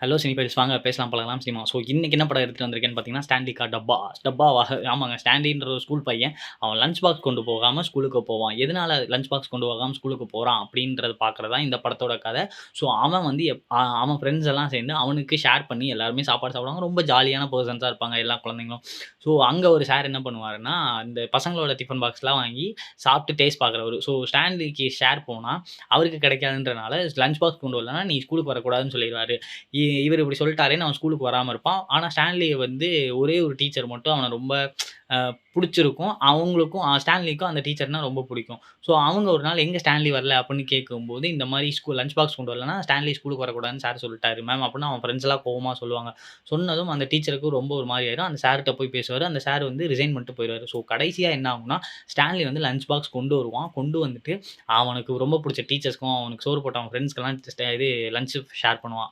Hello சினிபைல்ஸ் வாங்க பேசலாம் பழகலாம் சினிமா. ஸோ இன்னைக்கு என்ன படம் எடுத்துட்டு வந்திருக்கேன்னு பார்த்தீங்கன்னா, ஸ்டான்லி கா டப்பா. டப்பாவா? ஆமாங்க. ஸ்டான்லின்ற ஒரு ஸ்கூல் பையன். அவன் லஞ்ச் பாக்ஸ் கொண்டு போகாம ஸ்கூலுக்கு போவான். எதனால லஞ்ச் பாக்ஸ் கொண்டு போகாம ஸ்கூலுக்கு போறான் அப்படின்றத பார்க்குறது தான் இந்த படத்தோட கதை. ஸோ அவன் வந்து அவன் ஃப்ரெண்ட்ஸ் எல்லாம் சேர்ந்து அவனுக்கு ஷேர் பண்ணி எல்லாருமே சாப்பாடு சாப்பிடுவாங்க. ரொம்ப ஜாலியான பெர்சன்ஸா இருப்பாங்க எல்லா குழந்தைங்களும். ஸோ அங்க ஒரு சார் என்ன பண்ணுவாருன்னா, இந்த பசங்களோட டிஃபன் பாக்ஸ்லாம் வாங்கி சாப்பிட்டு டேஸ்ட் பார்க்குறவரு. ஸோ ஸ்டான்லிக்கு ஷேர் போனா அவருக்கு கிடைக்காதுன்றனால லஞ்ச் பாக்ஸ் கொண்டு வரலன்னா, நீ ஸ்கூலுக்கு வரக்கூடாதுன்னு சொல்லிருவாரு. இவரு இப்படி சொல்லிட்டாரேன்னு அவன் ஸ்கூலுக்கு வராம இருப்பான். ஆனா ஸ்டான்லிய வந்து ஒரே ஒரு டீச்சர் மட்டும் அவன ரொம்ப புடிச்சிருக்கும். அவங்களுக்கும் ஸ்டான்லிக்கும் அந்த டீச்சர்னா ரொம்ப புடிக்கும். ஸோ அவங்க ஒரு நாள் எங்க ஸ்டான்லி வரல அப்படின்னு கேட்கும்போது, இந்த மாரி லஞ்ச் பாக்ஸ் கொண்டு வரலன்னா, ஸ்டான்லி ஸ்கூலுக்கு வரக்கூடாதுன்னு சார் சொல்லிட்டாரு மேம் அப்படின்னு அவன் ஃப்ரெண்ட்ஸ் எல்லாம் கோவமா சொல்லுவாங்க. சொன்னதும் அந்த டீச்சருக்கு ரொம்ப ஒரு மாரி ஆயிரும். அந்த சார்ட்ட போய் பேசுவாரு. அந்த சார் வந்து ரிசைன் பண்ணிட்டு போயிருவாரு. ஸோ கடைசியா என்ன ஆகும்னா, ஸ்டான்லி வந்து லஞ்ச் பாக்ஸ் கொண்டு வருவான். கொண்டு வந்துட்டு அவனுக்கு ரொம்ப புடிச்ச டீச்சர்ஸ்க்கும், அவனுக்கு சோறு போட்ட அவன் ஃப்ரெண்ட்ஸ்க்கெல்லாம் இது லஞ்ச் ஷேர் பண்ணுவான்.